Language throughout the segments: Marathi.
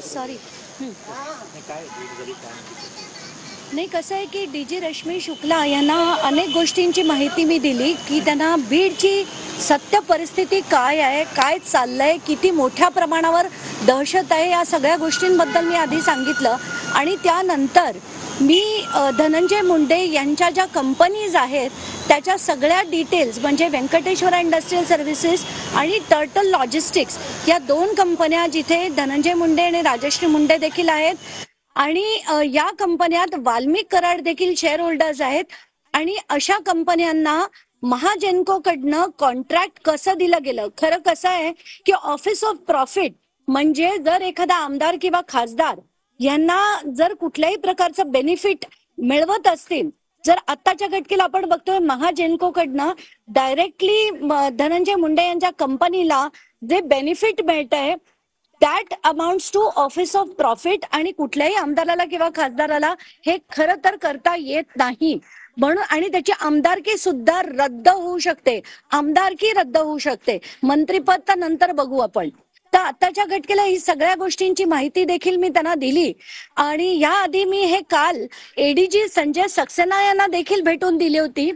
सॉरी नाही, कसं आहे की डीजी रश्मी शुक्ला यांना अनेक गोष्टींची माहिती मी दिली की त्यांना बीडची सत्य परिस्थिती काय आहे, काय चाललंय, किती मोठ्या प्रमाणावर दहशत आहे, या सगळ्या गोष्टींबद्दल मी आधी सांगितलं. आणि त्यानंतर मी धनंजय मुंडे यांच्या ज्या कंपनीज आहेत त्याच्या सगळ्या डिटेल्स, म्हणजे व्यंकटेश्वरा इंडस्ट्रियल सर्व्हिसेस आणि टर्टल लॉजिस्टिक्स या दोन कंपन्या जिथे धनंजय मुंडे आणि राजश्री मुंडे देखील आहेत, आणि या कंपन्यात वाल्मिक कराड देखील शेअर होल्डर्स आहेत. आणि अशा कंपन्यांना महाजेनको कडनं कॉन्ट्रॅक्ट कसं दिलं गेलं. खरं कसं आहे की ऑफिस ऑफ प्रॉफिट म्हणजे जर एखादा आमदार किंवा खासदार यांना जर कुठल्याही प्रकारचं बेनिफिट मिळवत असतील, जर आत्ताच्या घटकेला आपण बघतोय महाजेनको कडनं डायरेक्टली धनंजय मुंडे यांच्या कंपनीला जे बेनिफिट मिळत आहे that amounts to office of profit, आणि कुठल्याही आमदाराला किंवा खासदाराला हे खरं तर करता येत नाही. म्हणून आणि त्याची आमदारकी सुद्धा रद्द होऊ शकते, आमदारकी रद्द होऊ शकते. मंत्रिपद तर नंतर बघू आपण. तर आताच्या घटकेला ही सगळ्या गोष्टींची माहिती देखील मी त्यांना दिली. आणि याआधी मी हे काल एडीजी संजय सक्सेना यांना देखील भेटून दिली होती.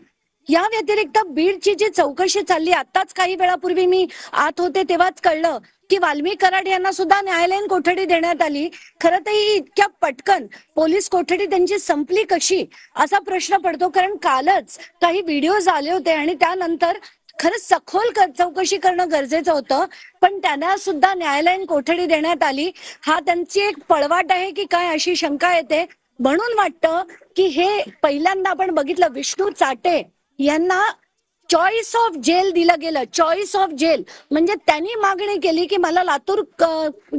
या व्यतिरिक्त बीडची जी चौकशी चालली, आताच काही वेळापूर्वी मी आत होते तेव्हाच कळलं की वाल्मिक कराड यांना सुद्धा न्यायालयीन कोठडी देण्यात आली. खरं तर ही इतक्या पटकन पोलीस कोठडी त्यांची संपली कशी असा प्रश्न पडतो, कारण कालच काही व्हिडिओज आले होते आणि त्यानंतर खरंच सखोल चौकशी करणं गरजेचं होतं, पण त्यांना सुद्धा न्यायालयीन कोठडी देण्यात आली. हा त्यांची एक पळवाट आहे की काय अशी शंका येते. म्हणून वाटतं की हे पहिल्यांदा आपण बघितलं विष्णू चाटे यांना चॉईस ऑफ जेल दिलं गेलं. चॉईस ऑफ जेल म्हणजे त्यांनी मागणी केली की मला लातूर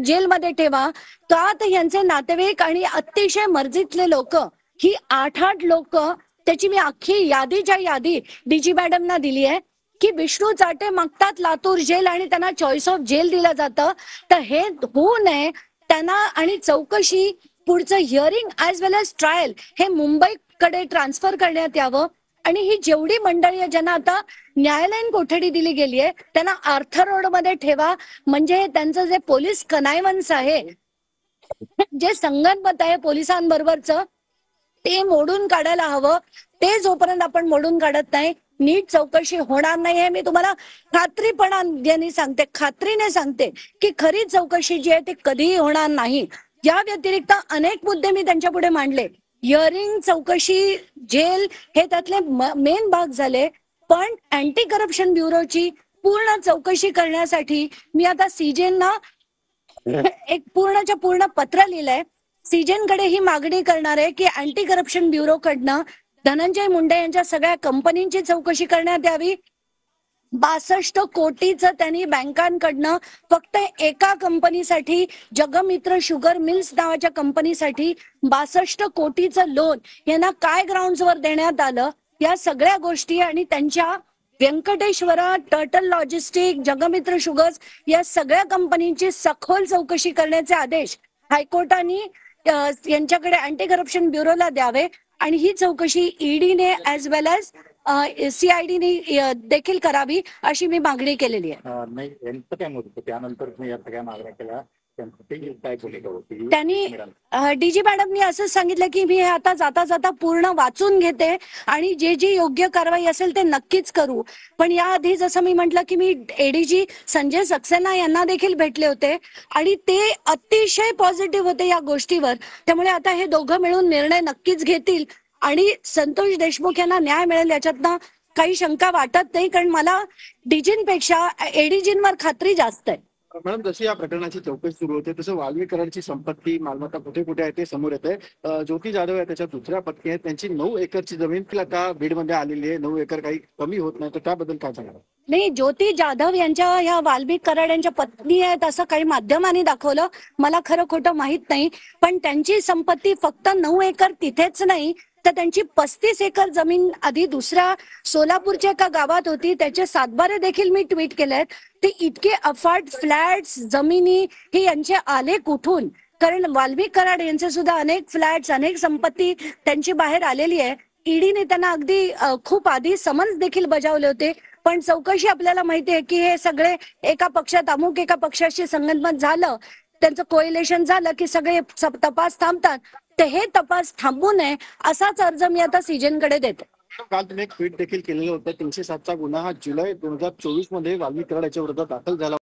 जेलमध्ये ठेवा, का तर यांचे नातेवाईक आणि अतिशय मर्जीतले लोक, ही 8 लोक, त्याची मी अख्खी यादीच्या यादी डीजी मॅडमना दिली आहे की विष्णू चाटे मागतात लातूर जेल आणि त्यांना चॉईस ऑफ जेल दिलं जातं. तर हे होऊ नये त्यांना, आणि चौकशी पुढचं हिअरिंग ऍज वेल एज ट्रायल हे मुंबईकडे ट्रान्सफर करण्यात यावं. आणि ही जेवढी मंडळी आहे ज्यांना आता न्यायालयीन कोठडी दिली गेली आहे त्यांना आर्थर रोड मध्ये ठेवा, म्हणजे त्यांचं जे पोलीस कनायवन्स आहे, जे संगनमत आहे पोलिसांबरोबरचं, ते मोडून काढायला हवं. ते जोपर्यंत आपण मोडून काढत नाही नीट चौकशी होणार नाही. हे मी तुम्हाला खात्रीपणाने सांगते, खात्रीने सांगते की खरी चौकशी जी आहे ती कधीही होणार नाही. या व्यतिरिक्त अनेक मुद्दे मी त्यांच्या पुढे मांडले. हिअरिंग, चौकशी, जेल हे त्यातले मेन भाग झाले. पण अँटी करप्शन ब्युरोची पूर्ण चौकशी करण्यासाठी मी आता सीजेंना एक पूर्णच्या पूर्ण पत्र लिहिलंय. सीजेनकडे ही मागणी करणार आहे की अँटी करप्शन ब्युरो कडनं धनंजय मुंडे यांच्या सगळ्या कंपनींची चौकशी करण्यात यावी. 62 कोटीचं त्यांनी बँकांकडनं फक्त एका कंपनीसाठी, जगमित्र शुगर मिल्स नावाच्या कंपनीसाठी 62 कोटीचं लोन यांना काय ग्राउंड्सवर देण्यात आलं, या सगळ्या गोष्टी आणि त्यांच्या Venkateshwara, turtle logistic, Jagmitra sugars या सगळ्या कंपनींची सखोल चौकशी करण्याचे आदेश हायकोर्टाने यांच्याकडे अँटी करप्शन ब्युरोला द्यावे. आणि ही चौकशी ईडीने ऍज वेल एज सीआयडीने देखील करावी अशी मी मागणी केलेली आहे. नाही यांचं काय मत होतं त्यानंतर तुम्ही या सगळ्या मागण्या केल्या, काय भूमिका होती त्यांनी? डीजी मॅडमनी असं सांगितलं की मी हे आता जाता जाता पूर्ण वाचून घेते आणि जे जी योग्य कारवाई असेल ते नक्कीच करू. पण याआधी जसं मी म्हटलं की मी एडीजी संजय सक्सेना यांना देखील भेटले होते आणि ते अतिशय पॉझिटिव्ह होते या गोष्टीवर. त्यामुळे आता हे दोघं मिळून निर्णय नक्कीच घेतील आणि संतोष देशमुख यांना न्याय मिळेल याच्यातनं काही शंका वाटत नाही, कारण मला डीजींपेक्षा एडीजींवर खात्री जास्त आहे. मॅडम, जशी या प्रकरणाची चौकशी सुरू होते तसं वाल्मिक कराडची संपत्ती, मालमत्ता कुठे कुठे आहे ते समोर येत आहे. ज्योती जाधव आहे त्याच्या दुसऱ्या पत्नी आहे, त्यांची 9 एकरची जमीन आता बीडमध्ये आलेली आहे. 9 एकर काही कमी होत नाही, तर त्याबद्दल काय सांगणार? नाही, ज्योती जाधव यांच्या ह्या वाल्मिक कराड यांच्या पत्नी आहेत असं काही माध्यमांनी दाखवलं. मला खरं खोटं माहित नाही, पण त्यांची संपत्ती फक्त 9 एकर तिथेच नाही तर त्यांची 35 एकर जमीन आधी दुसऱ्या सोलापूरच्या एका गावात होती. त्याचे सातबारे देखील मी ट्विट केलेत. ते इतके अफाट फ्लॅट्स, जमिनी हे यांचे आले कुठून? कारण वाल्मिक कराड यांचे सुद्धा अनेक फ्लॅट्स, अनेक संपत्ती त्यांची बाहेर आलेली आहे. ईडीने त्यांना अगदी खूप आधी समन्स देखील बजावले होते, पण चौकशी आपल्याला माहिती आहे की हे सगळे एका पक्षात अमुक एका पक्षाशी संगनमत झालं, त्यांचं कोएलेशन झालं की सगळे तपास थांबतात. तर हे तपास थांबू नये असाच अर्ज मी आता सीजेनकडे देते. काल तुम्ही एक ट्विट देखील केलेलं होतं. 307चा गुन्हा हा जुलै 2024 मध्ये वाल्मी कराड याच्या विरोधात दाखल झाला.